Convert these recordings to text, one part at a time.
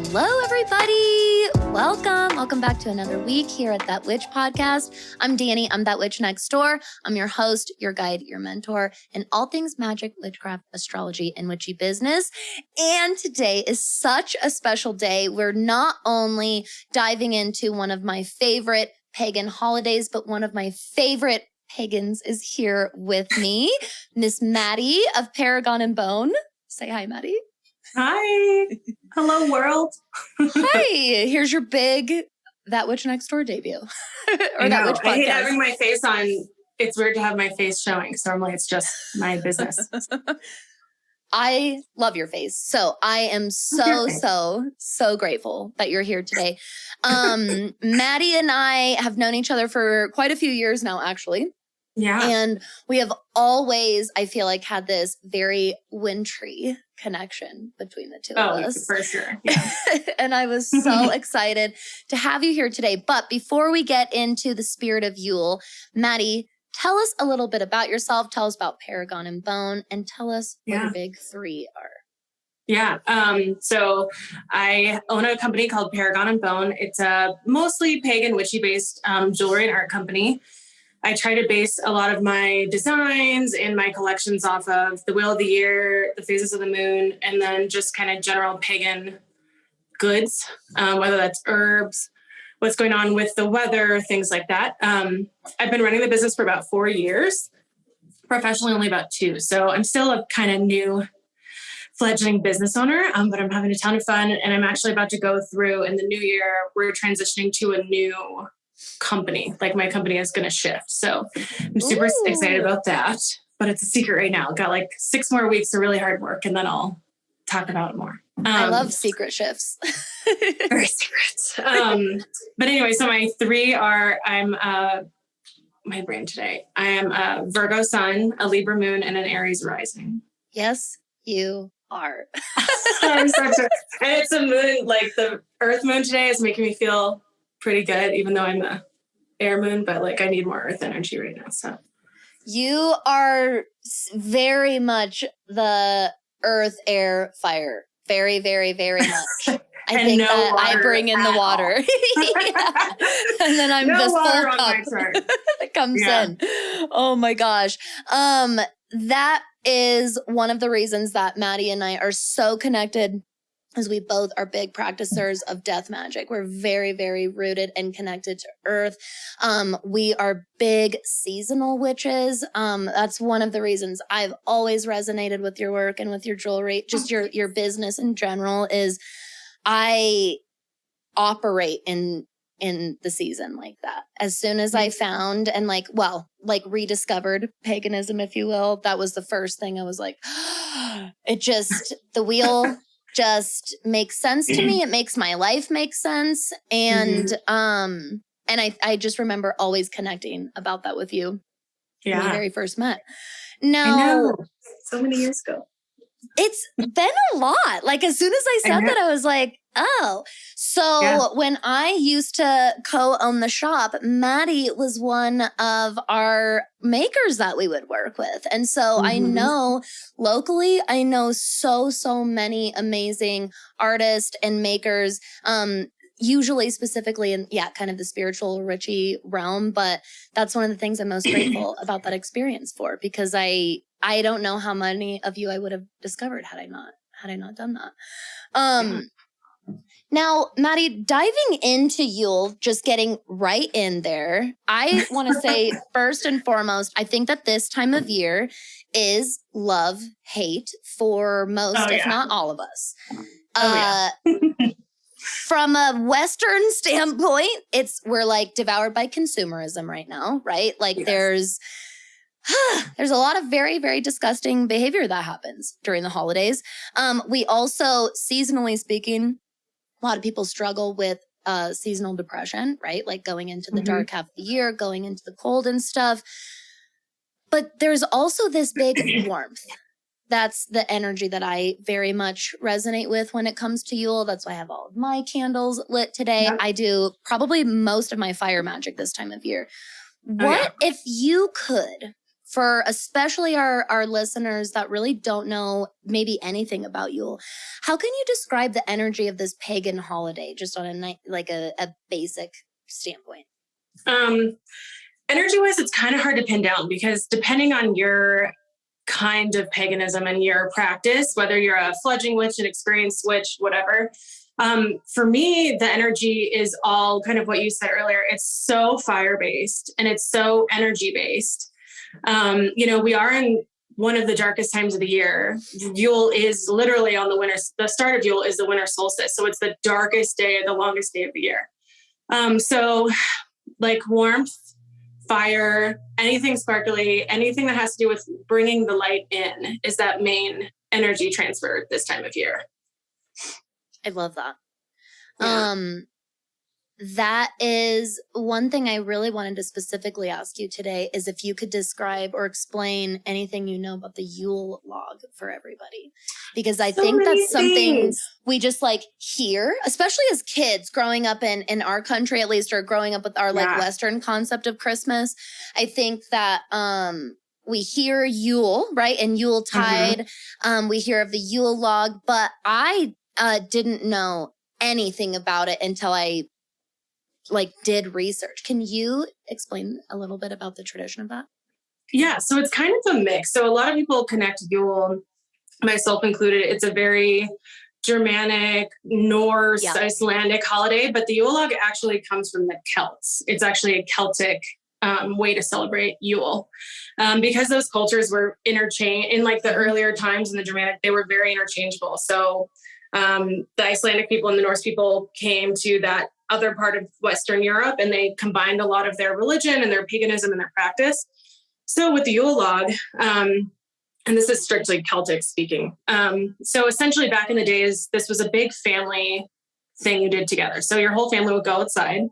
Hello, everybody. Welcome back to another week here at That Witch Podcast. I'm Danny. I'm That Witch Next Door. I'm your host, your guide, your mentor, in all things magic, witchcraft, astrology, and witchy business. And today is such a special day. We're not only diving into one of my favorite pagan holidays, but one of my favorite pagans is here with me, Miss Maddie of Paragon Bone. Say hi, Maddie. Hi. Hello, world. Hi. Here's your big That Witch Next Door debut. Or That Witch Podcast. I hate having my face on. It's weird to have my face showing. So normally it's just my business. I love your face. So I am so grateful that you're here today. Maddie and I have known each other for quite a few years now, actually. Yeah. And we have always, I feel like, had this very wintry connection between the two of us. For sure. Yeah. And I was so excited to have you here today. But before we get into the spirit of Yule, Maddie, tell us a little bit about yourself. Tell us about Paragon Bone, and tell us what your big three are. Yeah. So I own a company called Paragon Bone. It's a mostly pagan witchy based jewelry and art company. I try to base a lot of my designs and my collections off of the wheel of the year, the phases of the moon, and then just kind of general pagan goods, whether that's herbs, what's going on with the weather, things like that. I've been running the business for about 4 years, professionally only about 2. So I'm still a kind of new fledgling business owner, but I'm having a ton of fun. And I'm actually about to go through in the new year, we're transitioning to a new company. Like my company is going to shift. So I'm super excited about that, but it's a secret right now. Got like 6 more weeks of really hard work and then I'll talk about it more. I love secret shifts. Very secret. But anyway, so my 3 are, I'm my brain today. I am a Virgo sun, a Libra moon, and an Aries rising. Yes, you are. I'm so sure. And it's a moon, like the Earth moon today is making me feel pretty good, even though I'm a air moon, but like I need more earth energy right now. So you are very much the earth, air, fire. Very, very, very much. I think that I bring in the water. And then I'm this full cup that comes in. Oh my gosh. That is one of the reasons that Maddie and I are so connected, as we both are big practicers of death magic. We're very, very rooted and connected to earth. We are big seasonal witches. That's one of the reasons I've always resonated with your work and with your jewelry, just your business in general, is I operate in the season like that. As soon as I found and rediscovered paganism, if you will, that was the first thing I was like, the wheel just makes sense to me. It makes my life make sense. And I just remember always connecting about that with you when we very first met. Now, I know. So many years ago. It's been a lot. Like as soon as I said that, I was like, oh. So when I used to co-own the shop, Maddie was one of our makers that we would work with. And so I know locally, I know so many amazing artists and makers, usually specifically in, kind of the spiritual witchy realm. But that's one of the things I'm most grateful about that experience for, because I don't know how many of you I would have discovered had I not done that. Now, Maddie, diving into Yule, just getting right in there, I want to say first and foremost, I think that this time of year is love-hate for most, if not all of us. From a Western standpoint, we're like devoured by consumerism right now, right? Like there's a lot of very, very disgusting behavior that happens during the holidays. We also, seasonally speaking, a lot of people struggle with seasonal depression, right? Like going into the dark half of the year, going into the cold and stuff. But there's also this big warmth. That's the energy that I very much resonate with when it comes to Yule. That's why I have all of my candles lit today. Yep. I do probably most of my fire magic this time of year. What if you could, for especially our listeners that really don't know maybe anything about Yule, how can you describe the energy of this pagan holiday just on a basic standpoint? Energy-wise, it's kind of hard to pin down because depending on your kind of paganism and your practice, whether you're a fledgling witch, an experienced witch, whatever, for me, the energy is all kind of what you said earlier. It's so fire-based and it's so energy-based. We are in one of the darkest times of the year. Yule is literally on the start of Yule is the winter solstice. So it's the darkest day, the longest day of the year. So like warmth, fire, anything sparkly, anything that has to do with bringing the light in is that main energy transfer this time of year. I love that. Yeah. That is one thing I really wanted to specifically ask you today is if you could describe or explain anything you know about the Yule log for everybody. Because I think that's something we just like hear, especially as kids growing up in our country, at least, or growing up with our like Western concept of Christmas. I think that we hear Yule, right? And Yuletide. We hear of the Yule log, but I didn't know anything about it until I did research. Can you explain a little bit about the tradition of that? Yeah, so it's kind of a mix. So a lot of people connect Yule, myself included. It's a very Germanic, Norse, Icelandic holiday, but the Yule log actually comes from the Celts. It's actually a Celtic way to celebrate Yule. Because those cultures were interchanged in like the earlier times in the Germanic, they were very interchangeable. So the Icelandic people and the Norse people came to that other part of Western Europe, and they combined a lot of their religion and their paganism and their practice. So with the Yule log, and this is strictly Celtic speaking. So essentially back in the days, this was a big family thing you did together. So your whole family would go outside,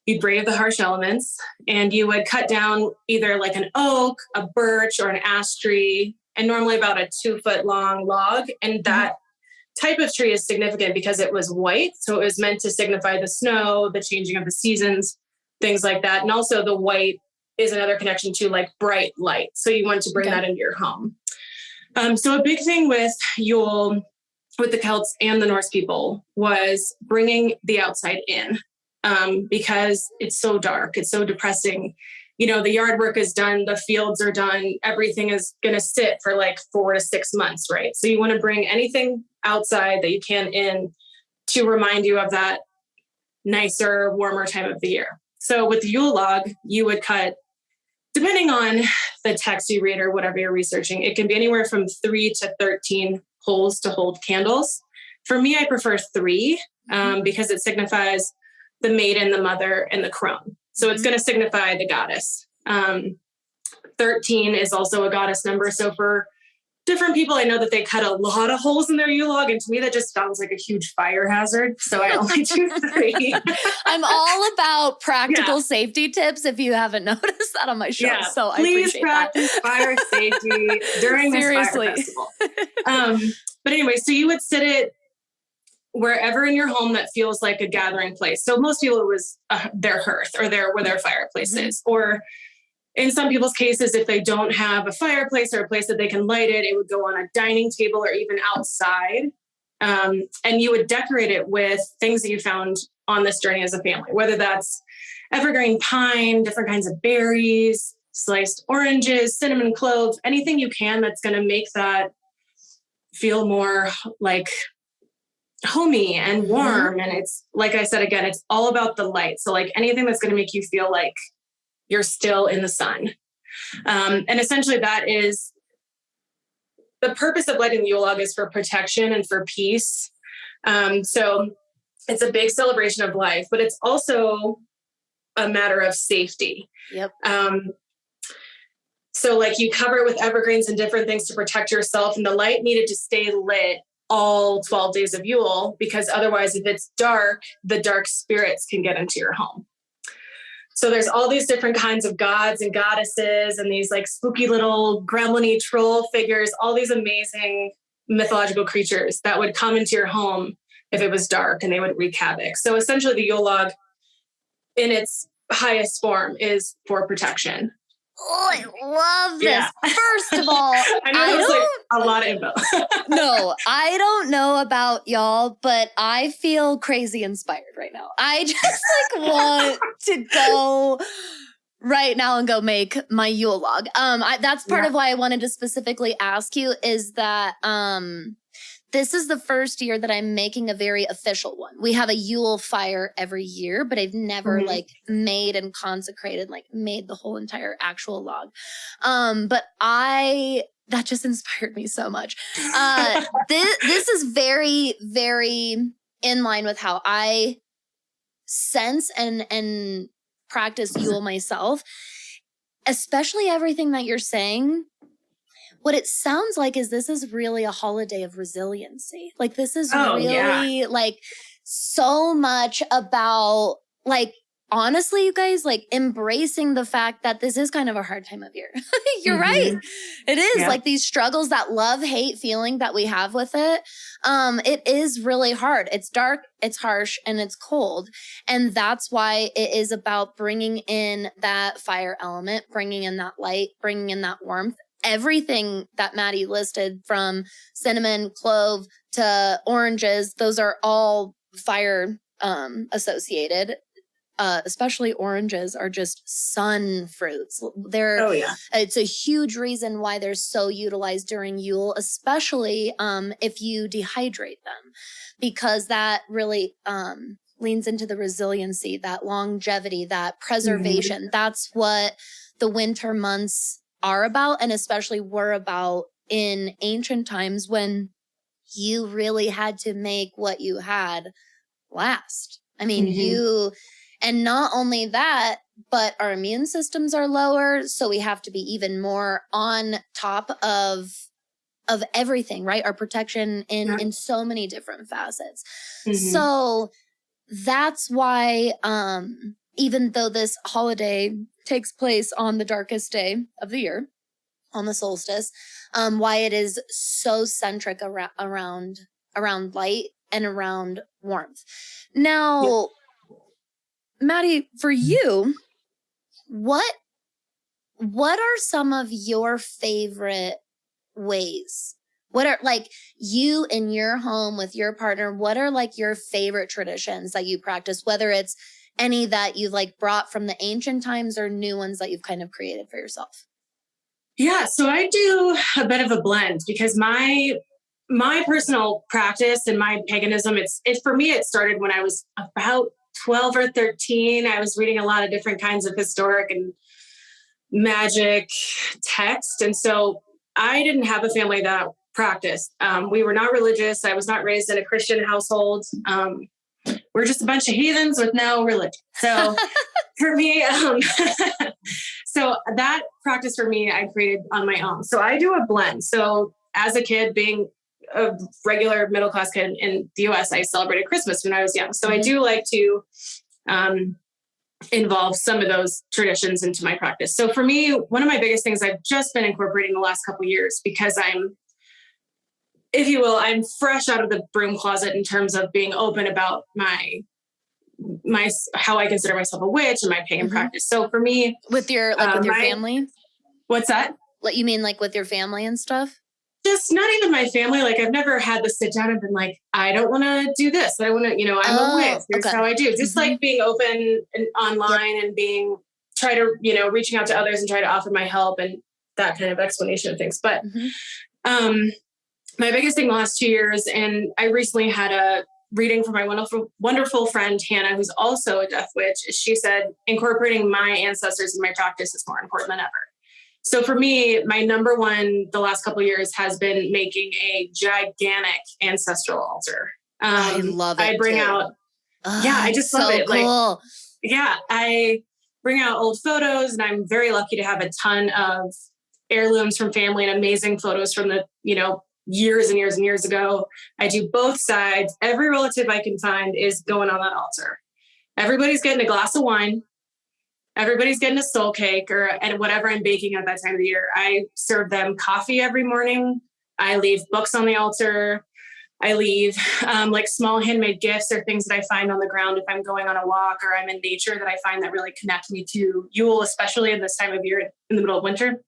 you'd brave the harsh elements, and you would cut down either like an oak, a birch, or an ash tree, and normally about a 2-foot long log. And that type of tree is significant because it was white. So it was meant to signify the snow, the changing of the seasons, things like that. And also the white is another connection to like bright light. So you want to bring that into your home. So a big thing with Yule, with the Celts and the Norse people, was bringing the outside in because it's so dark. It's so depressing. The yard work is done, the fields are done, everything is going to sit for like 4 to 6 months, right? So you want to bring anything outside that you can in to remind you of that nicer, warmer time of the year. So with the Yule log, you would cut, depending on the text you read or whatever you're researching, it can be anywhere from 3 to 13 holes to hold candles. For me, I prefer 3 because it signifies the maiden, the mother, and the crone. So it's going to signify the goddess. 13 is also a goddess number. So for different people, I know that they cut a lot of holes in their Yule log. And to me, that just sounds like a huge fire hazard. So I only do 3. I'm all about practical safety tips if you haven't noticed that on my show. Yeah, so please I appreciate practice fire safety during this fire festival. But anyway, so you would sit it wherever in your home that feels like a gathering place. So most people, it was their hearth or where their fireplace is. Or in some people's cases, if they don't have a fireplace or a place that they can light it, it would go on a dining table or even outside. And you would decorate it with things that you found on this journey as a family, whether that's evergreen pine, different kinds of berries, sliced oranges, cinnamon cloves, anything you can that's going to make that feel more like homey and warm. And it's, like I said, again, it's all about the light. So like anything that's going to make you feel like you're still in the sun. And essentially that is the purpose of lighting the Yule log, is for protection and for peace. So it's a big celebration of life, but it's also a matter of safety. Yep. So like you cover it with evergreens and different things to protect yourself, and the light needed to stay lit all 12 days of Yule, because otherwise if it's dark, the dark spirits can get into your home. So there's all these different kinds of gods and goddesses and these like spooky little gremlin-y troll figures, all these amazing mythological creatures that would come into your home if it was dark, and they would wreak havoc. So essentially the Yule log in its highest form is for protection. Oh, I love this. Yeah. First of all, I know it was like a lot of info. No, I don't know about y'all, but I feel crazy inspired right now. I just like want to go right now and go make my Yule log. That's part of why I wanted to specifically ask you is that this is the first year that I'm making a very official one. We have a Yule fire every year, but I've never like made and consecrated, like made the whole entire actual log. But that just inspired me so much. This is very, very in line with how I sense and practice Yule myself, especially everything that you're saying. What it sounds like is this is really a holiday of resiliency. Like this is really like so much about like, honestly, you guys, like embracing the fact that this is kind of a hard time of year. You're right. It is like these struggles, that love-hate feeling that we have with it. It is really hard. It's dark, it's harsh, and it's cold. And that's why it is about bringing in that fire element, bringing in that light, bringing in that warmth. Everything that Maddie listed, from cinnamon, clove to oranges, those are all fire associated. Especially oranges are just sun fruits. It's a huge reason why they're so utilized during Yule, especially if you dehydrate them, because that really leans into the resiliency, that longevity, that preservation. That's what the winter months are about, and especially were about in ancient times when you really had to make what you had last. I mean, and not only that, but our immune systems are lower, so we have to be even more on top of everything, right? Our protection in so many different facets. So that's why, even though this holiday takes place on the darkest day of the year, on the solstice, why it is so centric around light and around warmth. Now, Maddie, for you, what are some of your favorite ways? What are, like, you in your home with your partner, what are like your favorite traditions that you practice, whether it's any that you've like brought from the ancient times or new ones that you've kind of created for yourself? Yeah, so I do a bit of a blend, because my personal practice and my paganism, for me, it started when I was about 12 or 13. I was reading a lot of different kinds of historic and magic text. And so I didn't have a family that practiced. We were not religious. I was not raised in a Christian household. We're just a bunch of heathens with no religion. So for me, so that practice for me, I created on my own. So I do a blend. So as a kid, being a regular middle-class kid in the US, I celebrated Christmas when I was young. So I do like to involve some of those traditions into my practice. So for me, one of my biggest things I've just been incorporating the last couple of years, because I'm, if you will, I'm fresh out of the broom closet in terms of being open about my how I consider myself a witch and my pagan practice. So for me, with your family, what's that? What you mean, like with your family and stuff? Just not even my family. Like I've never had to sit down and been like, I don't want to do this. I want to, I'm a witch. Here's how I do. Just like being open and online and reaching out to others and try to offer my help and that kind of explanation of things. But my biggest thing the last 2 years, and I recently had a reading from my wonderful friend, Hannah, who's also a death witch. She said, incorporating my ancestors in my practice is more important than ever. So for me, my number one the last couple of years has been making a gigantic ancestral altar. I love it. I bring out, I just love it. Cool. I bring out old photos, and I'm very lucky to have a ton of heirlooms from family and amazing photos from the, years and years and years ago. I do both sides. Every relative I can find is going on that altar. Everybody's getting a glass of wine. Everybody's getting a soul cake and whatever I'm baking at that time of the year. I serve them coffee every morning. I leave books on the altar. I leave like small handmade gifts or things that I find on the ground if I'm going on a walk or I'm in nature that I find that really connect me to Yule, especially in this time of year in the middle of winter.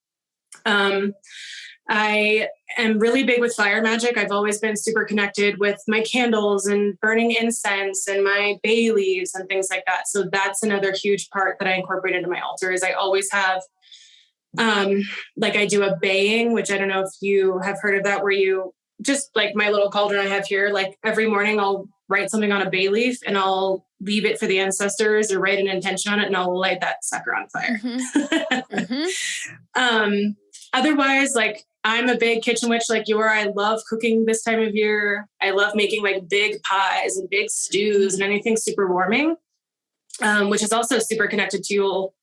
I am really big with fire magic. I've always been super connected with my candles and burning incense and my bay leaves and things like that. So that's another huge part that I incorporate into my altar is I always have, like I do a baying, which I don't know if you have heard of that, where you just like my little cauldron I have here, like every morning I'll write something on a bay leaf and I'll leave it for the ancestors or write an intention on it and I'll light that sucker on fire. Otherwise, like I'm a big kitchen witch like you are. I love cooking this time of year. I love making like big pies and big stews and anything super warming, which is also super connected to Yule.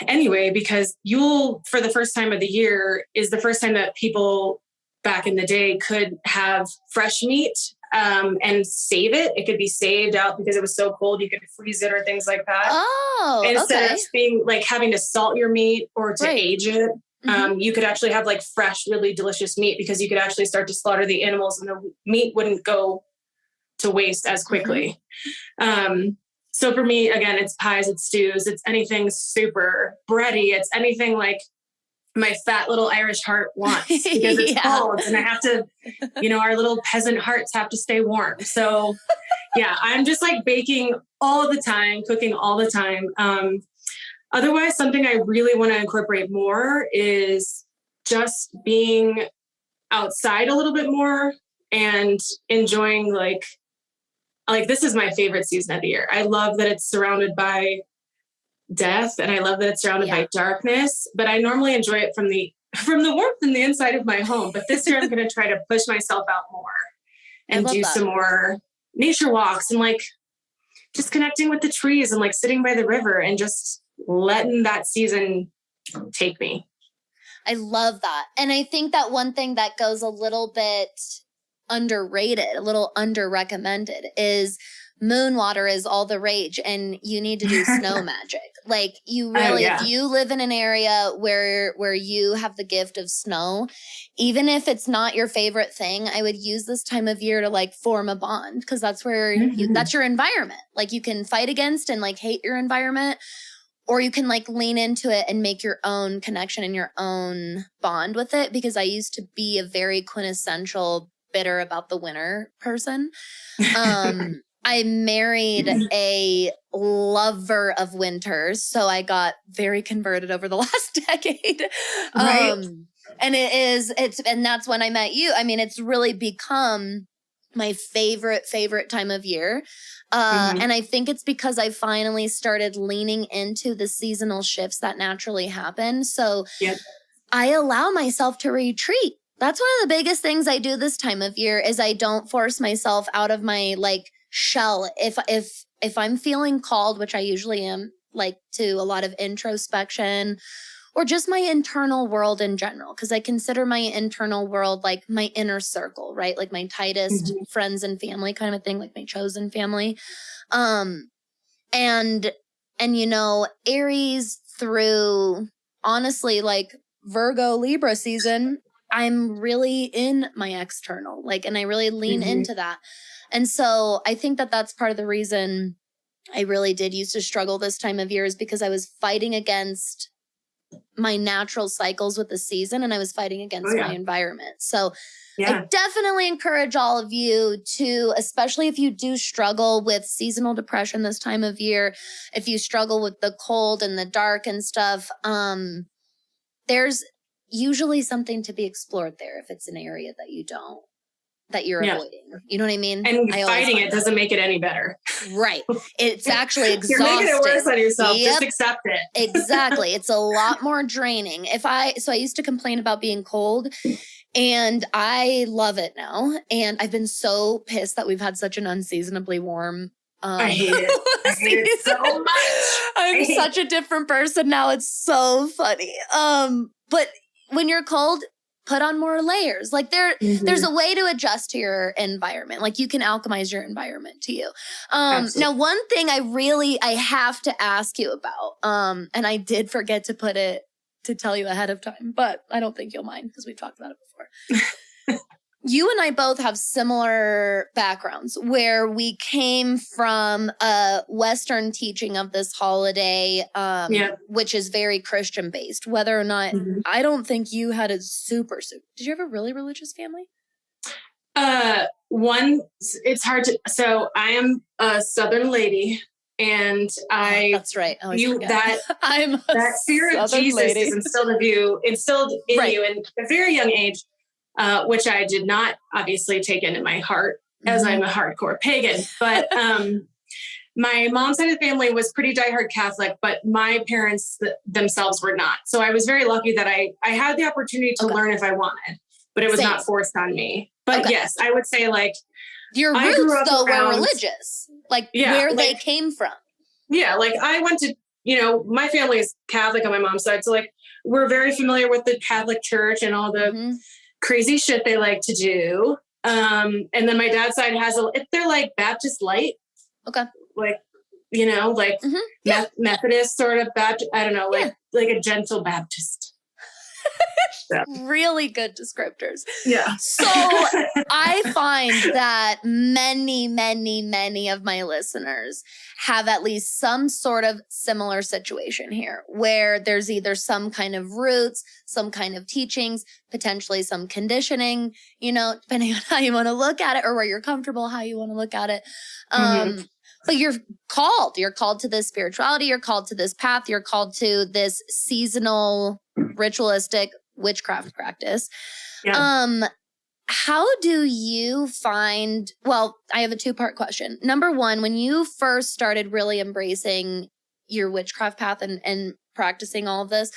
Anyway, because Yule for the first time of the year is the first time that people back in the day could have fresh meat and save it. It could be saved out because it was so cold. You could freeze it or things like that. Oh, instead okay. of being like having to salt your meat or to age it, you could actually have like fresh, really delicious meat because you could actually start to slaughter the animals and the meat wouldn't go to waste as quickly. So for me, again, it's pies, it's stews, it's anything super bready. It's anything like my fat little Irish heart wants because it's cold and I have to, our little peasant hearts have to stay warm. So yeah, I'm just like baking all the time, cooking all the time. Otherwise, something I really want to incorporate more is just being outside a little bit more and enjoying like this is my favorite season of the year. I love that it's surrounded by death and I love that it's surrounded by darkness, but I normally enjoy it from the warmth in the inside of my home. But this year I'm going to try to push myself out more and do some more nature walks and like just connecting with the trees and like sitting by the river and just letting that season take me. I love that. And I think that one thing that goes a little bit underrated, a little under-recommended is moon water is all the rage and you need to do snow magic. Like you really, if you live in an area where you have the gift of snow, even if it's not your favorite thing, I would use this time of year to like form a bond because that's where that's your environment. Like you can fight against and like hate your environment, or you can like lean into it and make your own connection and your own bond with it. Because I used to be a very quintessential bitter about the winter person. I married a lover of winters, so I got very converted over the last decade. And and that's when I met you. I mean, it's really become my favorite time of year. And I think it's because I finally started leaning into the seasonal shifts that naturally happen. So I allow myself to retreat. That's one of the biggest things I do this time of year is I don't force myself out of my like shell. If I'm feeling called, which I usually am, like to a lot of introspection or just my internal world in general, because I consider my internal world like my inner circle, right? Like my tightest friends and family kind of a thing, like my chosen family. And Aries through honestly like Virgo Libra season, I'm really in my external, like, and I really lean into that. And so I think that that's part of the reason I really did used to struggle this time of year is because I was fighting against my natural cycles with the season and I was fighting against my environment. So I definitely encourage all of you to, especially if you do struggle with seasonal depression this time of year, if you struggle with the cold and the dark and stuff, there's usually something to be explored there if it's an area that you're avoiding. You know what I mean? And fighting it doesn't make it any better. Right. It's actually exhausting. You're making it worse on yourself. Just accept it. Exactly. It's a lot more draining. So I used to complain about being cold and I love it now. And I've been so pissed that we've had such an unseasonably warm I hate it. I hate it so much. I'm such a different person now. It's so funny. But when you're cold, put on more layers. Like there's a way to adjust to your environment. Like you can alchemize your environment to you. Now, one thing I have to ask you about, and I did forget to tell you ahead of time, but I don't think you'll mind because we've talked about it before. you and I both have similar backgrounds where we came from a Western teaching of this holiday, which is very Christian based, whether or not, I don't think you had a did you have a really religious family? It's hard to, so I am a Southern lady, and that's right. that fear of Jesus is instilled in you in a very young age, which I did not obviously take into my heart as I'm a hardcore pagan. But my mom's side of the family was pretty diehard Catholic, but my parents themselves were not. So I was very lucky that I had the opportunity to learn if I wanted, but it was not forced on me. But yes, I would say like your roots though were religious, like where they came from. Yeah, like I went to, my family is Catholic on my mom's side, so like we're very familiar with the Catholic Church and all the crazy shit they like to do. And then my dad's side has they're like Baptist light. Okay. Like, Methodist sort of Baptist. I don't know, like a gentle Baptist. Really good descriptors. Yeah. So I find that many, many, many of my listeners have at least some sort of similar situation here where there's either some kind of roots, some kind of teachings, potentially some conditioning, depending on how you want to look at it or where you're comfortable, how you want to look at it. But you're called to this spirituality. You're called to this path. You're called to this seasonal ritualistic witchcraft practice. Yeah. How do you find, I have a 2-part question. Number one, when you first started really embracing your witchcraft path and practicing all of this,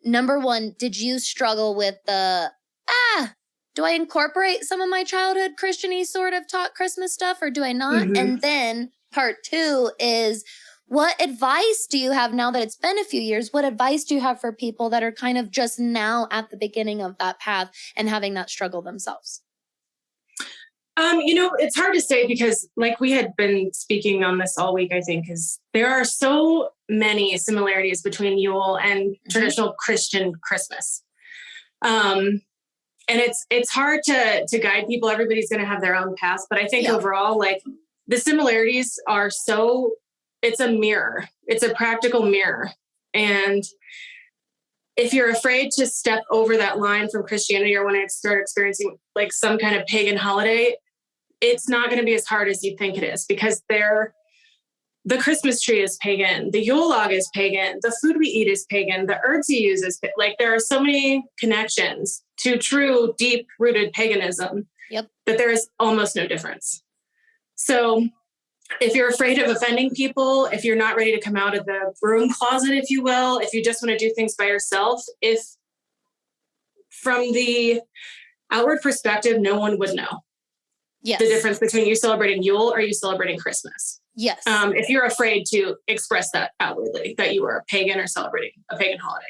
number one, did you struggle with do I incorporate some of my childhood Christian-y sort of taught Christmas stuff or do I not? And then part 2 is, what advice do you have now that it's been a few years? What advice do you have for people that are kind of just now at the beginning of that path and having that struggle themselves? It's hard to say because like we had been speaking on this all week, I think, is there are so many similarities between Yule and traditional Christian Christmas. And it's hard to guide people. Everybody's going to have their own path. But I think overall, like the similarities are it's a mirror. It's a practical mirror. And if you're afraid to step over that line from Christianity or when I start experiencing like some kind of pagan holiday, it's not going to be as hard as you think it is because the Christmas tree is pagan. The Yule log is pagan. The food we eat is pagan. The herbs you use is like there are so many connections to true deep rooted paganism that there is almost no difference. So if you're afraid of offending people, if you're not ready to come out of the broom closet, if you will, if you just want to do things by yourself, if from the outward perspective, no one would know the difference between you celebrating Yule or you celebrating Christmas. Yes. If you're afraid to express that outwardly, that you are a pagan or celebrating a pagan holiday.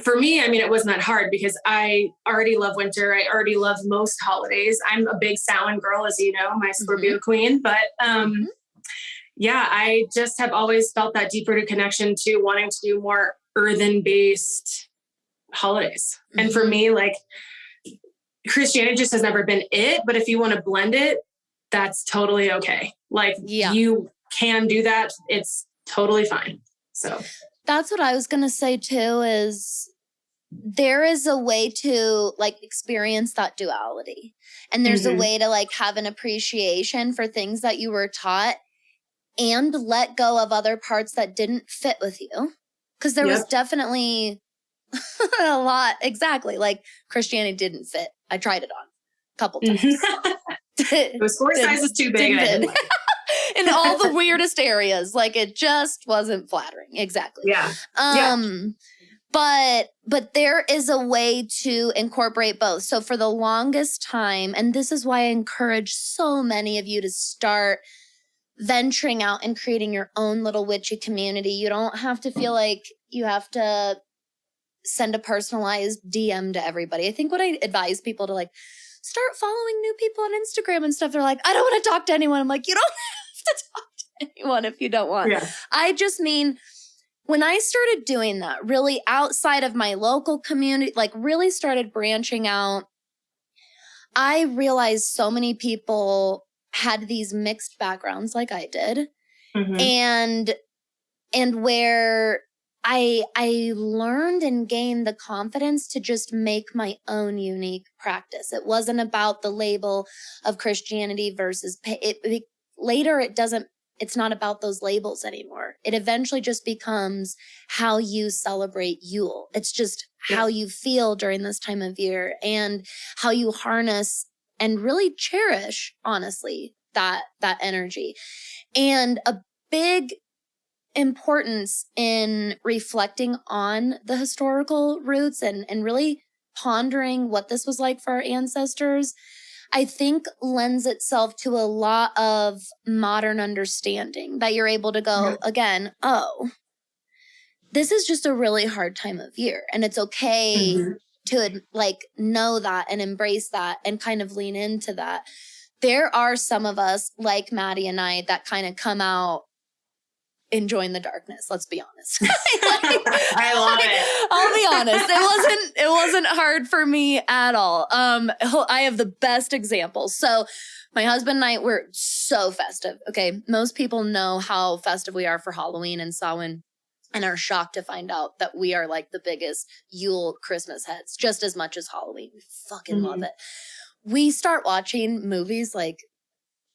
For me, I mean, it wasn't that hard because I already love winter. I already love most holidays. I'm a big Samhain girl, as you know, my Scorpio queen. But I just have always felt that deep-rooted connection to wanting to do more earthen-based holidays. And for me, like Christianity just has never been it. But if you want to blend it, that's totally okay. Like you can do that. It's totally fine. So that's what I was going to say too, is there is a way to like experience that duality. And there's a way to like have an appreciation for things that you were taught and let go of other parts that didn't fit with you. Because there was definitely a lot. Exactly. Like Christianity didn't fit. I tried it on a couple times. It was 4 sizes too big. In all the weirdest areas. Like it just wasn't flattering. Exactly. Yeah. But there is a way to incorporate both. So for the longest time, and this is why I encourage so many of you to start venturing out and creating your own little witchy community. You don't have to feel like you have to send a personalized DM to everybody. I think what I advise people to like start following new people on Instagram and stuff. They're like, I don't want to talk to anyone. I'm like, you don't have to talk to anyone if you don't want. I just mean when I started doing that, really outside of my local community, like really started branching out, I realized so many people had these mixed backgrounds like I did. And where I learned and gained the confidence to just make my own unique practice. It wasn't about the label of Christianity versus later it's not about those labels anymore. It eventually just becomes how you celebrate Yule. It's just how you feel during this time of year and how you harness and really cherish, honestly, that energy. And a big importance in reflecting on the historical roots and really pondering what this was like for our ancestors, I think lends itself to a lot of modern understanding that you're able to go again, oh, this is just a really hard time of year. And it's okay to like know that and embrace that and kind of lean into that. There are some of us like Maddie and I that kind of come out enjoying the darkness. Let's be honest. I love it. I'll be honest. It wasn't hard for me at all. I have the best examples. So my husband and I were so festive. Okay. Most people know how festive we are for Halloween and Samhain and are shocked to find out that we are like the biggest Yule Christmas heads, just as much as Halloween. We fucking love it. We start watching movies like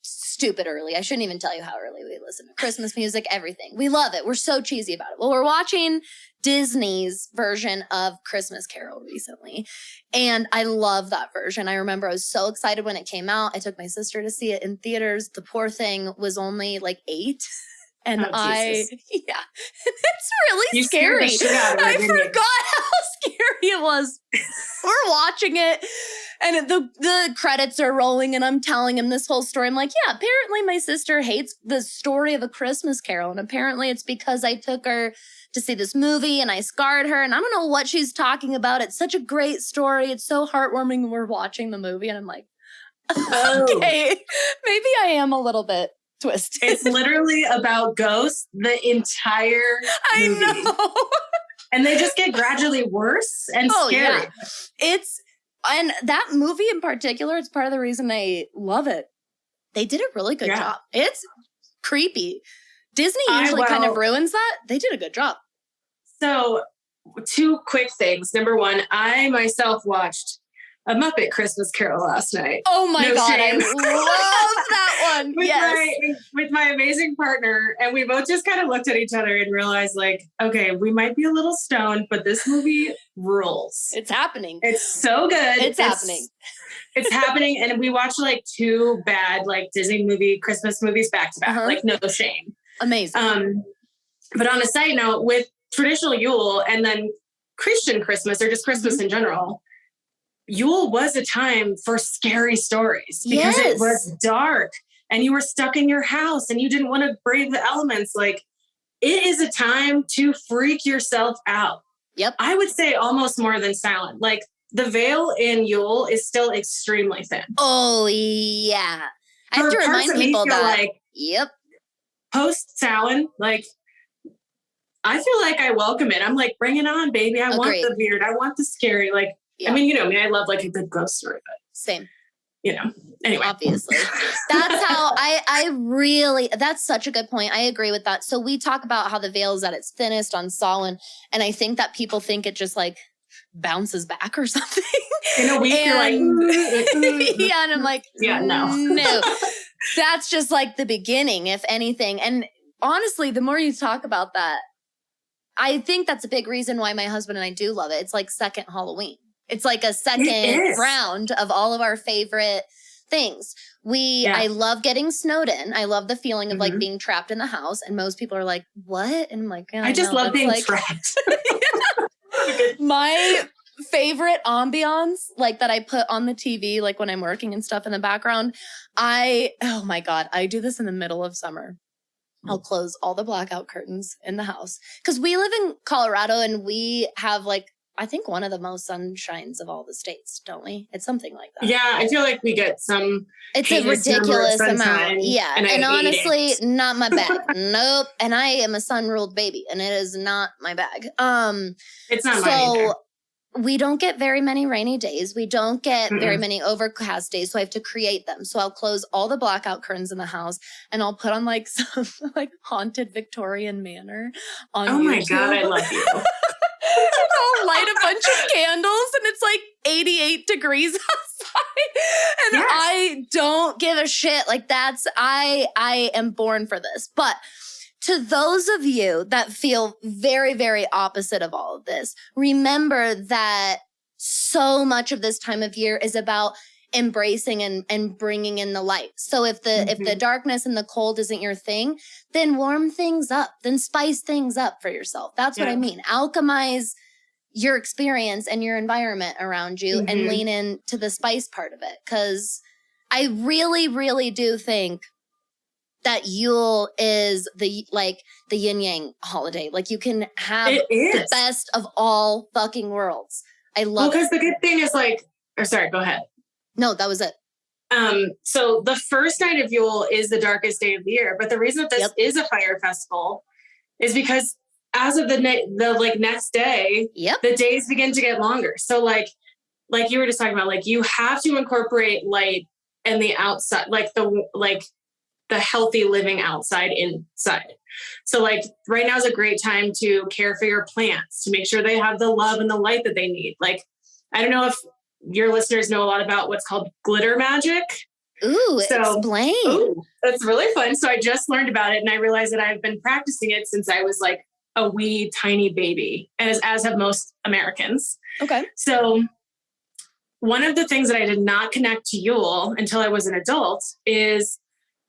stupid early. I shouldn't even tell you how early we listen to Christmas music, everything. We love it. We're so cheesy about it. Well, we're watching Disney's version of Christmas Carol recently, and I love that version. I remember I was so excited when it came out. I took my sister to see it in theaters. The poor thing was only like 8. And it's really scary. I forgot how scary it was. We're watching it and the credits are rolling and I'm telling him this whole story. I'm like, yeah, apparently my sister hates the story of A Christmas Carol. And apparently it's because I took her to see this movie and I scarred her. And I don't know what she's talking about. It's such a great story. It's so heartwarming when we're watching the movie. And I'm like, okay, maybe I am a little bit twisted. It's literally about ghosts the entire movie. I know. And they just get gradually worse and scary. Yeah. And that movie in particular, it's part of the reason I love it. They did a really good job. It's creepy. Disney usually kind of ruins that. They did a good job. So 2 quick things. Number 1, I myself watched A Muppet Christmas Carol last night. Oh my God, shame. I love that one. With my amazing partner. And we both just kind of looked at each other and realized like, okay, we might be a little stoned, but this movie rules. It's happening. It's so good. It's happening. It's happening. And we watched like 2 bad like Disney Christmas movies back to back. Like no shame. Amazing. But on a side note, with traditional Yule and then Christian Christmas or just Christmas in general, Yule was a time for scary stories because it was dark and you were stuck in your house and you didn't want to brave the elements. Like it is a time to freak yourself out. Yep. I would say almost more than Samhain. Like the veil in Yule is still extremely thin. Oh yeah. I have to remind people that. Like, yep. Post Samhain, like I feel like I welcome it. I'm like, bring it on, baby. I want the weird. I want the scary. Like, I mean, you know me, I love like a good ghost story, but same. You know, anyway. Obviously. That's how that's such a good point. I agree with that. So we talk about how the veil is at its thinnest on Samhain, and I think that people think it just like bounces back or something. In a week, you're like, yeah, and I'm like, no. That's just like the beginning, if anything. And honestly, the more you talk about that, I think that's a big reason why my husband and I do love it. It's like second Halloween. It's like a second round of all of our favorite things. I love getting snowed in. I love the feeling of like being trapped in the house. And most people are like, what? And I'm like, I just love being trapped. My favorite ambiance, like that I put on the TV, like when I'm working and stuff in the background. Oh my God, I do this in the middle of summer. I'll close all the blackout curtains in the house because we live in Colorado and we have like I think one of the most sunshines of all the states, don't we? It's something like that. Yeah, I feel like we get some. It's a ridiculous amount. Yeah. And honestly, it. not my bag. Nope. And I am a sun-ruled baby, and it is not my bag. It's not mine either. We don't get very many rainy days. We don't get very many overcast days. So I have to create them. So I'll close all the blackout curtains in the house, and I'll put on like some like haunted Victorian manor on YouTube. My God, I love you. And I'll light a bunch of candles, and it's like 88 degrees outside. And I don't give a shit. Like I am born for this. But to those of you that feel very, very opposite of all of this, remember that so much of this time of year is about embracing and bringing in the light. So if the darkness and the cold isn't your thing, then warm things up, then spice things up for yourself. That's what I mean. Alchemize your experience and your environment around you and lean into the spice part of it. Because I really, really do think that Yule is the yin yang holiday. Like you can have the best of all fucking worlds. I love it. Because the good thing is sorry, go ahead. No, that was it. So the first night of Yule is the darkest day of the year, but the reason that this is a fire festival is because as of the next day, the days begin to get longer. So like you were just talking about, like you have to incorporate light and the outside, the healthy living outside inside. So like right now is a great time to care for your plants, to make sure they have the love and the light that they need. Like, I don't know if your listeners know a lot about what's called glitter magic. Explain. That's really fun. So I just learned about it, and I realized that I've been practicing it since I was like a wee tiny baby, and as have most Americans. Okay. So one of the things that I did not connect to Yule until I was an adult is,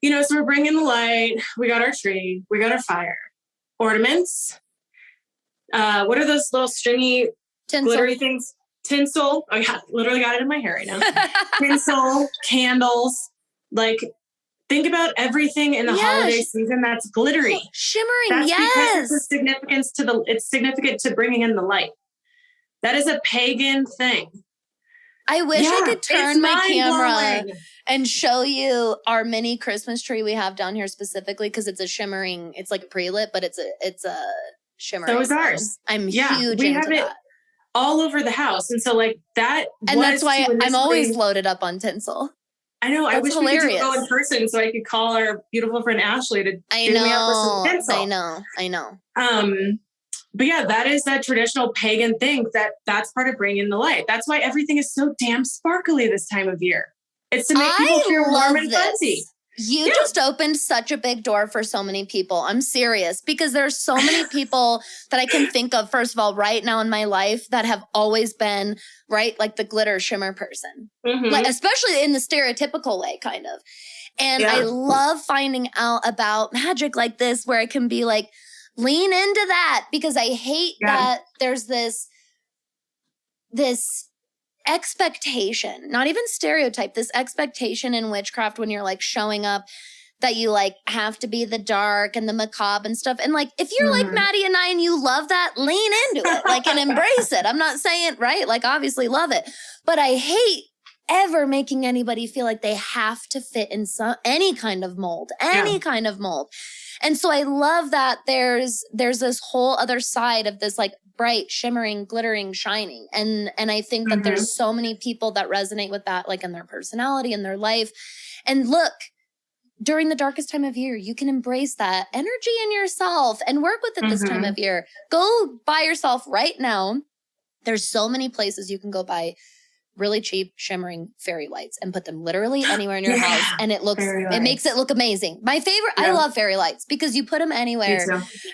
so we're bringing the light, we got our tree, we got our fire, ornaments. What are those little stringy glittery things? Tinsel. Oh yeah, literally got it in my hair right now. Tinsel, candles. Like, think about everything in the holiday season that's glittery. Shimmering, that's because it's significant to bringing in the light. That is a pagan thing. I wish I could turn my camera and show you our mini Christmas tree we have down here specifically, because it's a shimmering, it's like pre-lit, but it's a shimmering. So is ours. I'm huge into that. All over the house. And so like that. And that's why I'm always loaded up on tinsel. I know. I wish we could go in person so I could call our beautiful friend Ashley to me up with some tinsel. I know. But yeah, that is that traditional pagan thing that's part of bringing the light. That's why everything is so damn sparkly this time of year. It's to make people feel warm and fuzzy. You just opened such a big door for so many people. I'm serious, because there's so many people that I can think of, first of all, right now in my life that have always been, right, like the glitter shimmer person, like especially in the stereotypical way, kind of. And I love finding out about magic like this, where I can be like, lean into that, because I hate that there's this expectation, not even stereotype, this expectation in witchcraft when you're like showing up that you like have to be the dark and the macabre and stuff. And like, if you're like Maddie and I and you love that, lean into it, like, and embrace it. I'm not saying, right, like obviously love it, but I hate ever making anybody feel like they have to fit in any kind of mold, kind of mold. And so I love that there's this whole other side of this like bright, shimmering, glittering, shining. And I think that there's so many people that resonate with that, like in their personality, in their life. And look, during the darkest time of year, you can embrace that energy in yourself and work with it this time of year. Go buy yourself right now. There's so many places you can go buy really cheap shimmering fairy lights and put them literally anywhere in your house. And it makes it look amazing. My favorite, I love fairy lights because you put them anywhere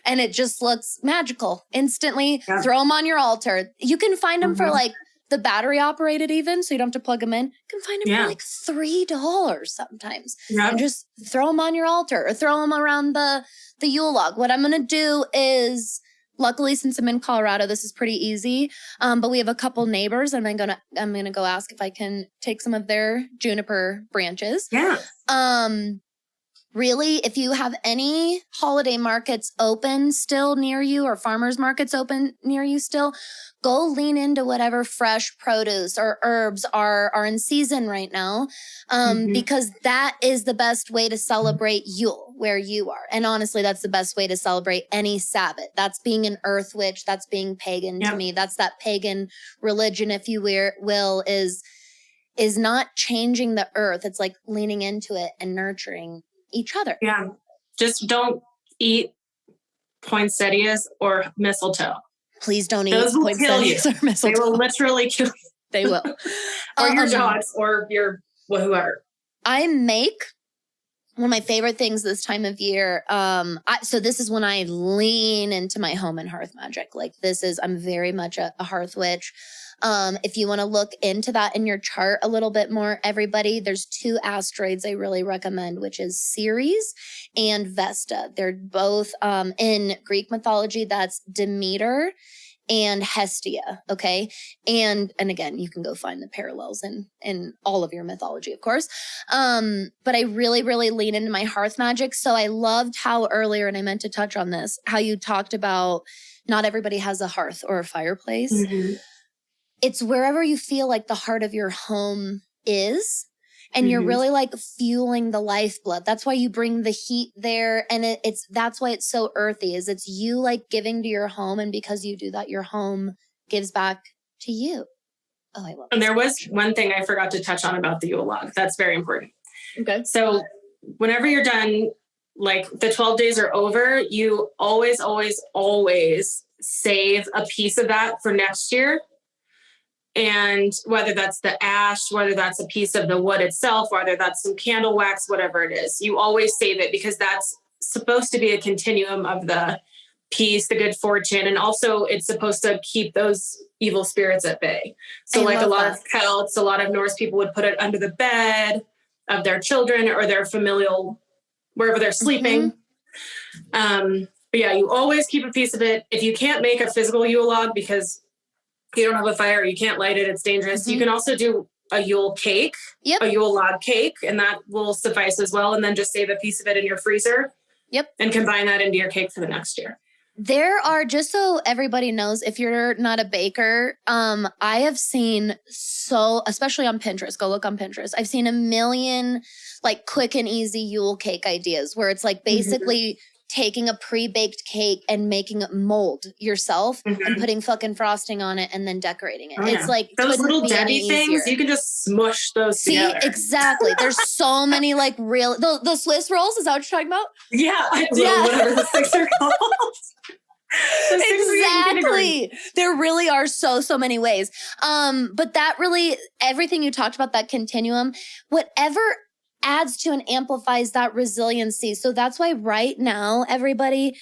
and it just looks magical. Instantly throw them on your altar. You can find them for like the battery operated even, so you don't have to plug them in. You can find them for like $3 sometimes. And just throw them on your altar or throw them around the Yule log. What I'm going to do is, luckily, since I'm in Colorado, this is pretty easy. But we have a couple neighbors, and I'm gonna go ask if I can take some of their juniper branches. really, if you have any holiday markets open still near you or farmers markets open near you still, go lean into whatever fresh produce or herbs are in season right now, because that is the best way to celebrate Yule where you are. And honestly, that's the best way to celebrate any Sabbat. That's being an earth witch. That's being pagan to me. That's that pagan religion, if you will, is not changing the earth. It's like leaning into it and nurturing each other. Yeah. Just don't eat poinsettias or mistletoe. Please don't Those eat will kill you. poinsettias or mistletoe. They will literally kill you. They will. Or your dogs or your whoever. I make one of my favorite things this time of year. So this is when I lean into my home and hearth magic. Like I'm very much a hearth witch. If you want to look into that in your chart a little bit more, everybody, there's 2 asteroids I really recommend, which is Ceres and Vesta. They're both in Greek mythology. That's Demeter and Hestia. Okay. And again, you can go find the parallels in all of your mythology, of course. But I really, really lean into my hearth magic. So I loved how earlier, and I meant to touch on this, how you talked about not everybody has a hearth or a fireplace. Mm-hmm. It's wherever you feel like the heart of your home is. And you're really like fueling the lifeblood. That's why you bring the heat there. And that's why it's so earthy, is it's you like giving to your home. And because you do that, your home gives back to you. Oh, I love it. And there was one thing I forgot to touch on about the Yule log. That's very important. Okay. So whenever you're done, like the 12 days are over, you always, always, always save a piece of that for next year. And whether that's the ash, whether that's a piece of the wood itself, whether that's some candle wax, whatever it is, you always save it, because that's supposed to be a continuum of the peace, the good fortune. And also it's supposed to keep those evil spirits at bay. So like a lot of Celts, a lot of Norse people would put it under the bed of their children or their familial, wherever they're sleeping. But yeah, you always keep a piece of it. If you can't make a physical Yule log because you don't have a fire, you can't light it, it's dangerous. You can also do a Yule cake, a Yule log cake, and that will suffice as well. And then just save a piece of it in your freezer. And combine that into your cake for the next year. There are, just so everybody knows, if you're not a baker, I have seen especially on Pinterest, go look on Pinterest. I've seen a million like quick and easy Yule cake ideas where it's like basically taking a pre-baked cake and making it mold yourself and putting fucking frosting on it and then decorating it. It's like those little Debbie things, you can just smush those together. Exactly. There's so many like real, the Swiss rolls, is that what you're talking about? Yeah, I do. Whatever the things are called. Exactly. There really are so many ways. But that really, everything you talked about, that continuum, whatever adds to and amplifies that resiliency. So that's why right now, everybody,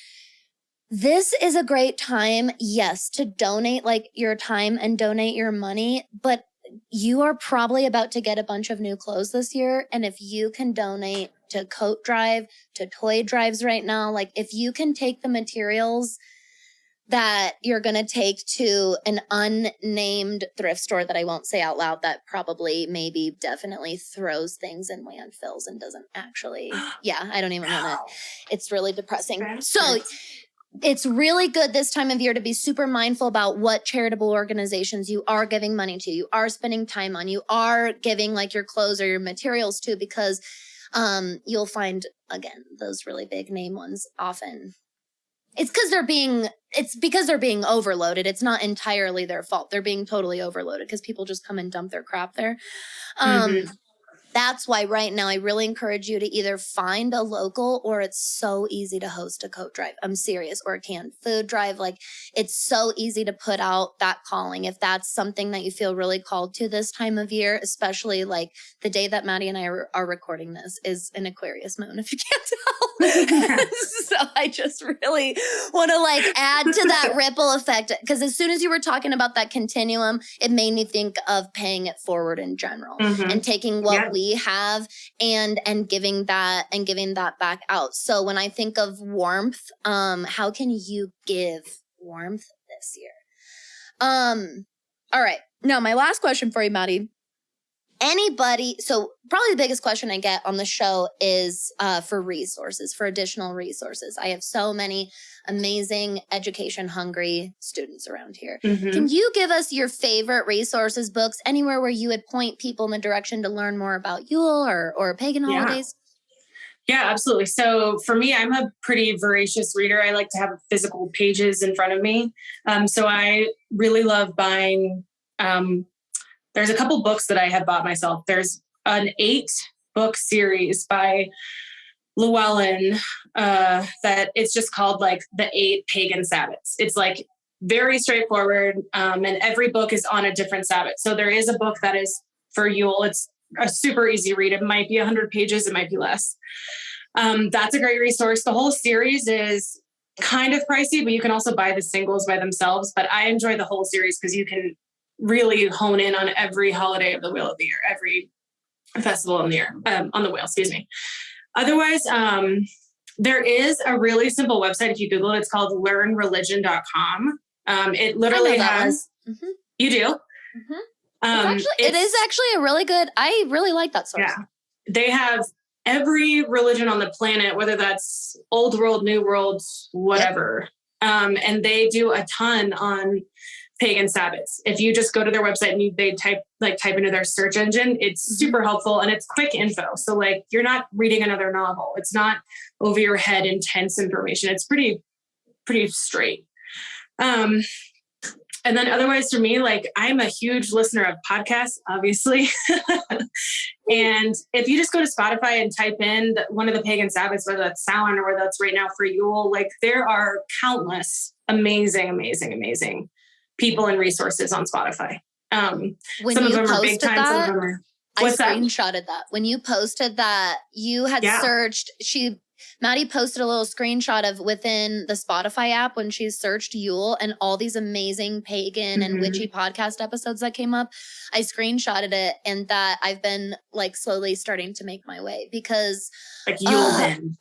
this is a great time, yes, to donate like your time and donate your money, but you are probably about to get a bunch of new clothes this year. And if you can donate to coat drive, to toy drives right now, like if you can take the materials that you're going to take to an unnamed thrift store that I won't say out loud, that probably maybe definitely throws things in landfills and doesn't actually, I don't even want to, it's really depressing. So it's really good this time of year to be super mindful about what charitable organizations you are giving money to, you are spending time on, you are giving like your clothes or your materials to, because you'll find, again, those really big name ones often, it's because they're being overloaded. It's not entirely their fault. They're being totally overloaded because people just come and dump their crap there. That's why right now I really encourage you to either find a local, or it's so easy to host a coat drive. I'm serious. Or a canned food drive. Like it's so easy to put out that calling. If that's something that you feel really called to this time of year, especially like the day that Maddie and I are recording this is an Aquarius moon, if you can't tell. So I just really want to like add to that ripple effect, because as soon as you were talking about that continuum, it made me think of paying it forward in general and taking what we have and giving that back out. So when I think of warmth, how can you give warmth this year? All right. Now my last question for you, Maddie. anybody, so probably the biggest question I get on the show is for resources, for additional resources. I have so many amazing education-hungry students around here. Mm-hmm. Can you give us your favorite resources, books, anywhere where you would point people in the direction to learn more about Yule or pagan holidays? Yeah, absolutely. So for me, I'm a pretty voracious reader. I like to have physical pages in front of me. So I really love buying. There's a couple books that I have bought myself. There's an 8-book series by Llewellyn that it's just called like the 8 Pagan Sabbats. It's like very straightforward, and every book is on a different Sabbat. So there is a book that is for Yule. It's a super easy read. It might be 100 pages. It might be less. That's a great resource. The whole series is kind of pricey, but you can also buy the singles by themselves. But I enjoy the whole series because you can really hone in on every holiday of the wheel of the year, every festival in the year, on the wheel, excuse me. Otherwise, there is a really simple website. If you Google it, it's called learnreligion.com. It literally has, you do? Mm-hmm. It is actually a really good, I really like that source. Yeah. They have every religion on the planet, whether that's old world, new world, whatever. Yep. And they do a ton on pagan Sabbats. If you just go to their website and they type into their search engine, it's super helpful and it's quick info. So like you're not reading another novel. It's not over your head intense information. It's pretty straight. And then otherwise for me, like I'm a huge listener of podcasts, obviously. And if you just go to Spotify and type in one of the pagan Sabbats, whether that's Samhain or whether that's right now for Yule, like there are countless amazing people and resources on Spotify. When some of you them are big time, some of them are. I screenshotted that. When you posted that, you had searched, Maddie posted a little screenshot of within the Spotify app when she searched Yule and all these amazing pagan and witchy podcast episodes that came up. I screenshotted it, and that I've been like slowly starting to make my way because like Yule bin.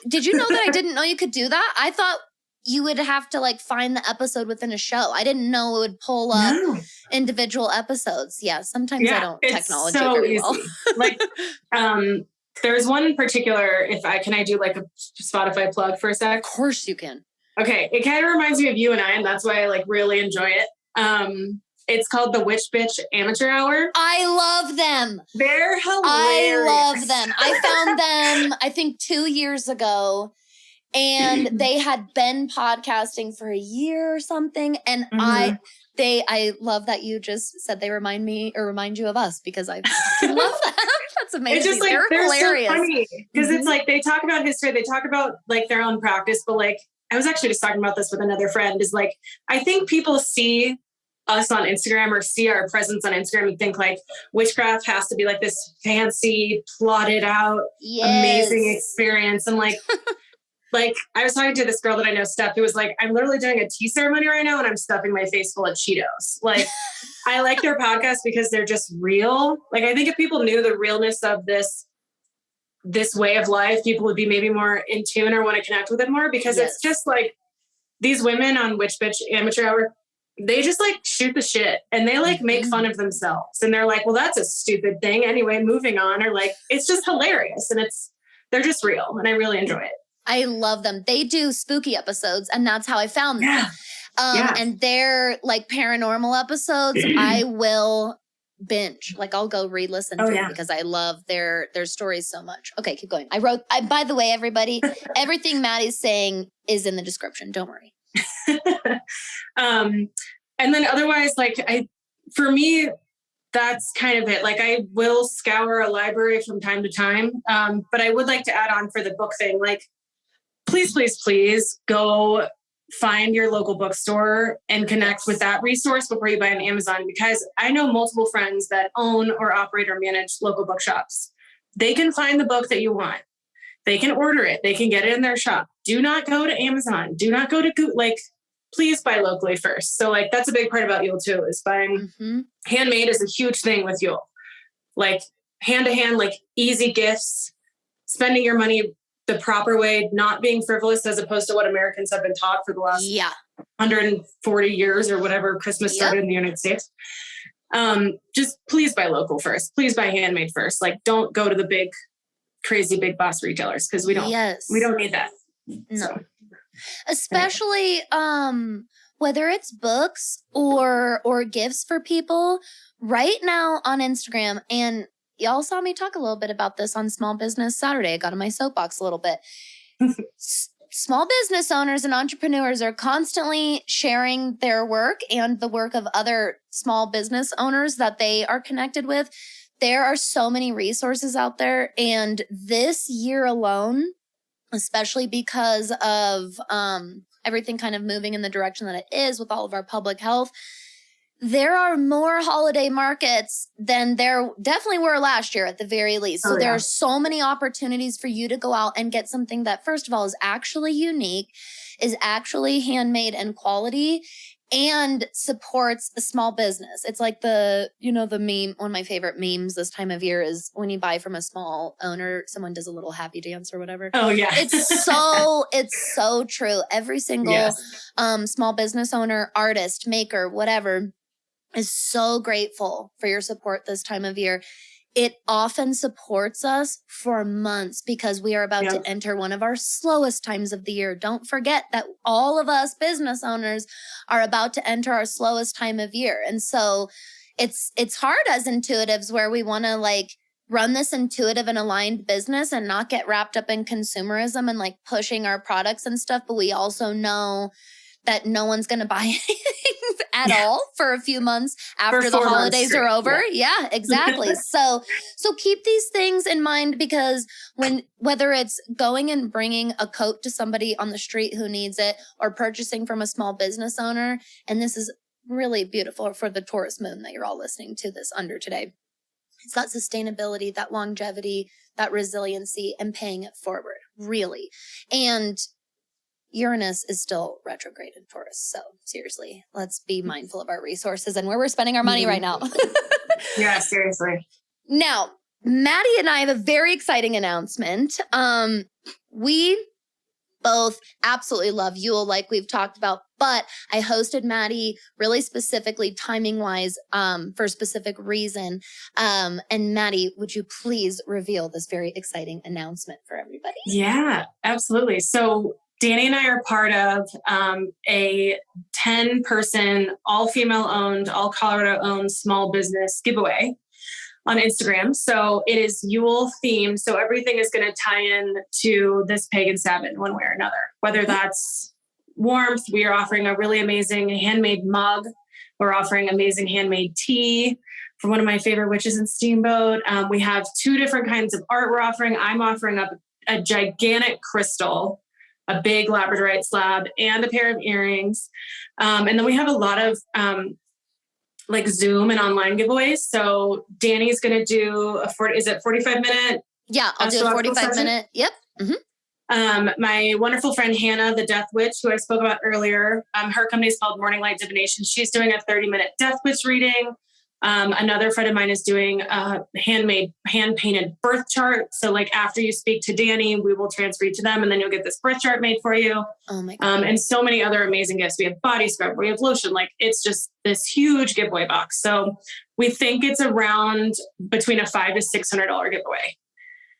Did you know that I didn't know you could do that? I thought you would have to like find the episode within a show. I didn't know it would pull up individual episodes. Yeah. Sometimes I don't technology so very easy. well. Like, there's one in particular, can I do like a Spotify plug for a sec? Of course you can. Okay. It kind of reminds me of you and I, and that's why I like really enjoy it. It's called the Witch Bitch Amateur Hour. I love them. They're hilarious. I love them. I found them, I think 2 years ago, and they had been podcasting for a year or something. And I love that you just said they remind you of us, because I love that. That's amazing. It's just like, they're hilarious. So funny because it's like, they talk about history, they talk about like their own practice, but like, I was actually just talking about this with another friend, is like, I think people see us on Instagram or see our presence on Instagram and think like witchcraft has to be like this fancy, plotted out, amazing experience. And like, like I was talking to this girl that I know, Steph, who was like, I'm literally doing a tea ceremony right now and I'm stuffing my face full of Cheetos. Like, I like their podcast because they're just real. Like, I think if people knew the realness of this way of life, people would be maybe more in tune or want to connect with it more, because it's just like these women on Witch Bitch Amateur Hour, they just like shoot the shit and they like make fun of themselves. And they're like, well, that's a stupid thing. Anyway, moving on. Or like, it's just hilarious. And they're just real. And I really enjoy it. I love them. They do spooky episodes, and that's how I found them. And they're like paranormal episodes. I will binge. Like I'll go re-listen to them because I love their stories so much. Okay, keep going. By the way, everybody, everything Maddie's saying is in the description. Don't worry. And then otherwise, like for me, that's kind of it. Like I will scour a library from time to time. But I would like to add on for the book thing, like, please go find your local bookstore and connect with that resource before you buy on Amazon, because I know multiple friends that own or operate or manage local bookshops. They can find the book that you want. They can order it. They can get it in their shop. Do not go to Amazon. Do not go to Google. Like, please buy locally first. So like, that's a big part about Yule too, is buying handmade is a huge thing with Yule. Like hand to hand, like easy gifts, spending your money the proper way, not being frivolous, as opposed to what Americans have been taught for the last 140 years or whatever Christmas started in the United States. Just please buy local first. Please buy handmade first. Like, don't go to the big, crazy big boss retailers because we don't need that. No. So, especially whether it's books or gifts for people right now on Instagram. And y'all saw me talk a little bit about this on Small Business Saturday. I got on my soapbox a little bit. Small business owners and entrepreneurs are constantly sharing their work and the work of other small business owners that they are connected with. There are so many resources out there. And this year alone, especially because of everything kind of moving in the direction that it is with all of our public health, there are more holiday markets than there definitely were last year at the very least. So there are so many opportunities for you to go out and get something that, first of all, is actually unique, is actually handmade and quality, and supports a small business. It's like the meme, one of my favorite memes this time of year is when you buy from a small owner, someone does a little happy dance or whatever. Oh yeah. It's so true. Every single small business owner, artist, maker, whatever, is so grateful for your support this time of year. It often supports us for months because we are about to enter one of our slowest times of the year. Don't forget that all of us business owners are about to enter our slowest time of year. And so it's hard as intuitives where we want to like run this intuitive and aligned business and not get wrapped up in consumerism and like pushing our products and stuff. But we also know that no one's going to buy anything at all for a few months after the holidays are over. Yeah, exactly. So keep these things in mind because whether it's going and bringing a coat to somebody on the street who needs it or purchasing from a small business owner, and this is really beautiful for the Taurus moon that you're all listening to this under today. It's that sustainability, that longevity, that resiliency, and paying it forward, really. And Uranus is still retrograde in Taurus. So seriously, let's be mindful of our resources and where we're spending our money right now. Yeah, seriously. Now, Maddie and I have a very exciting announcement. We both absolutely love Yule, like we've talked about, but I hosted Maddie really specifically timing-wise for a specific reason. And Maddie, would you please reveal this very exciting announcement for everybody? Yeah, absolutely. So Danny and I are part of a 10-person, all-female owned, all Colorado owned small business giveaway on Instagram. So it is Yule themed. So everything is going to tie in to this pagan Sabbat in one way or another, whether that's warmth. We are offering a really amazing handmade mug. We're offering amazing handmade tea from one of my favorite witches in Steamboat. We have 2 different kinds of art we're offering. I'm offering up a gigantic crystal, a big labradorite slab, and a pair of earrings. And then we have a lot of like Zoom and online giveaways. So Danny's going to do a 45 minute? Yeah, I'll do a 45 minute. Yep. Mm-hmm. My wonderful friend, Hannah, the Death Witch, who I spoke about earlier, her company is called Morning Light Divination. She's doing a 30-minute Death Witch reading. Another friend of mine is doing a hand-painted birth chart. So like after you speak to Danny, we will transfer you to them and then you'll get this birth chart made for you. Oh my God. And so many other amazing gifts. We have body scrub, we have lotion. Like it's just this huge giveaway box. So we think it's around between a $500 to $600 giveaway.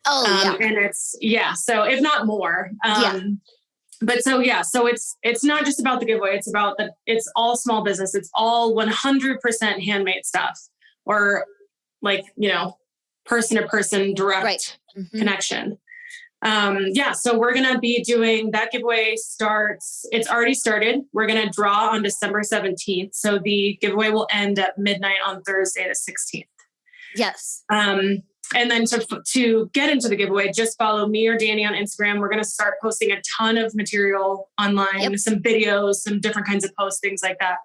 Oh yeah. And it's, so if not more, but so it's not just about the giveaway. It's about it's all small business. It's all 100% handmade stuff, or like, person to person direct connection. So we're going to be doing that giveaway it's already started. We're going to draw on December 17th. So the giveaway will end at midnight on Thursday, the 16th. Yes. And then to get into the giveaway, just follow me or Danny on Instagram. We're going to start posting a ton of material online, some videos, some different kinds of posts, things like that.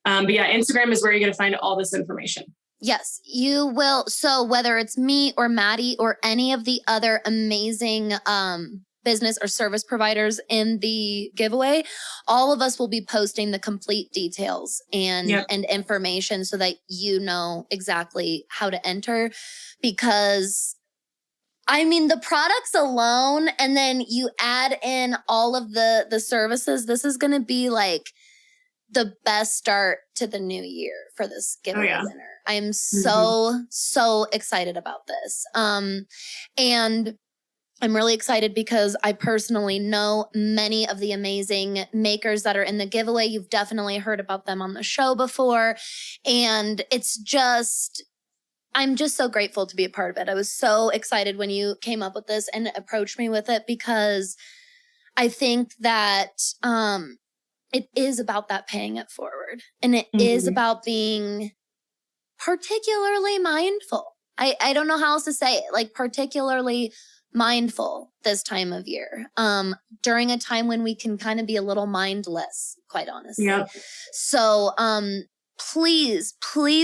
But Instagram is where you're going to find all this information. Yes, you will. So whether it's me or Maddie or any of the other amazing business or service providers in the giveaway, all of us will be posting the complete details and information so that you know exactly how to enter. Because the products alone, and then you add in all of the services, this is going to be like the best start to the new year for this giveaway winner. I am so excited about this. And I'm really excited because I personally know many of the amazing makers that are in the giveaway. You've definitely heard about them on the show before. And I'm just so grateful to be a part of it. I was so excited when you came up with this and approached me with it, because I think that it is about that paying it forward. And it is about being particularly mindful. I don't know how else to say it, like particularly mindful this time of year, during a time when we can kind of be a little mindless, quite honestly. Yep. So please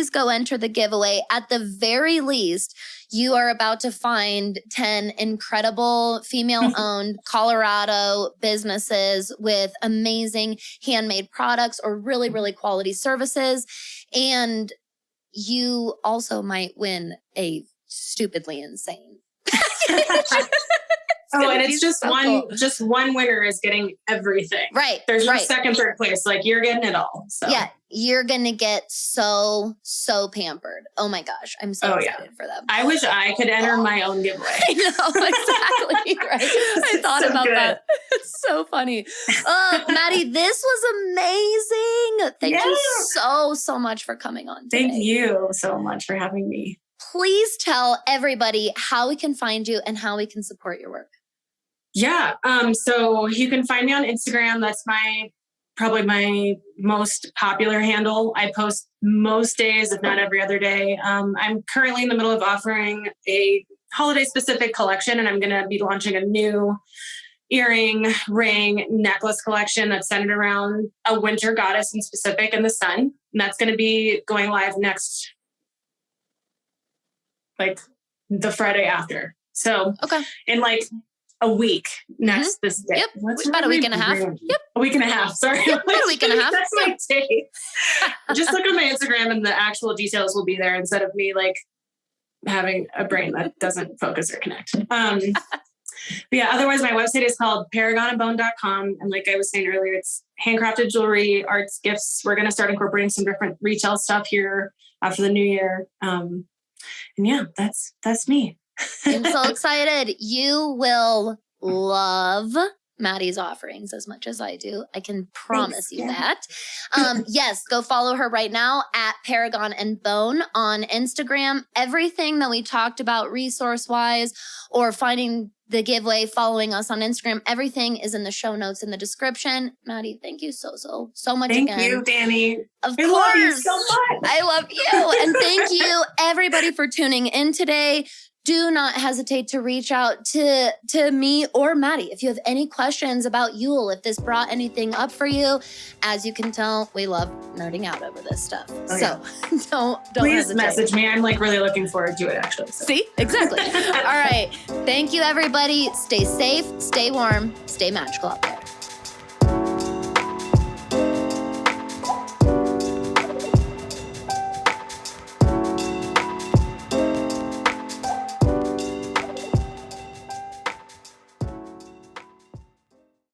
go enter the giveaway. At the very least, you are about to find 10 incredible female-owned Colorado businesses with amazing handmade products or really, really quality services. And you also might win a stupidly insane. And it's just one winner is getting everything. Right. There's no second, third place. Like, you're getting it all. So yeah, you're going to get so pampered. Oh my gosh. I'm so excited for them. I wish I could enter my own giveaway. I know, exactly. Right. I thought about that. It's so funny. Maddie, this was amazing. Thank you so much for coming on today. Thank you so much for having me. Please tell everybody how we can find you and how we can support your work. Yeah. So you can find me on Instagram. That's probably my most popular handle. I post most days, if not every other day. I'm currently in the middle of offering a holiday specific collection, and I'm going to be launching a new earring, ring, necklace collection that's centered around a winter goddess in specific and the sun. And that's going to be going live next, like the Friday after. So in like a week next this day. Yep. About a week and a half. Yep. A week and a half. Sorry. Yep. About a week and a half. That's my date. Just look on my Instagram and the actual details will be there instead of me like having a brain that doesn't focus or connect. But yeah, otherwise my website is called paragonandbone.com. And like I was saying earlier, it's handcrafted jewelry, arts, gifts. We're going to start incorporating some different retail stuff here after the new year. And yeah, that's me. I'm so excited. You will love Maddie's offerings as much as I do. I can promise you that. Yes, go follow her right now at Paragon and Bone on Instagram. Everything that we talked about resource-wise or finding the giveaway, following us on Instagram, everything is in the show notes in the description. Maddie, thank you so much again. Thank you, Danny. Of course. Love you so much. I love you. And thank you, everybody, for tuning in today. Do not hesitate to reach out to me or Maddie if you have any questions about Yule, if this brought anything up for you. As you can tell, we love nerding out over this stuff. Don't Please hesitate. Message me. I'm like really looking forward to it, actually. So. See? Exactly. All right. Thank you, everybody. Stay safe, stay warm, stay magical out there.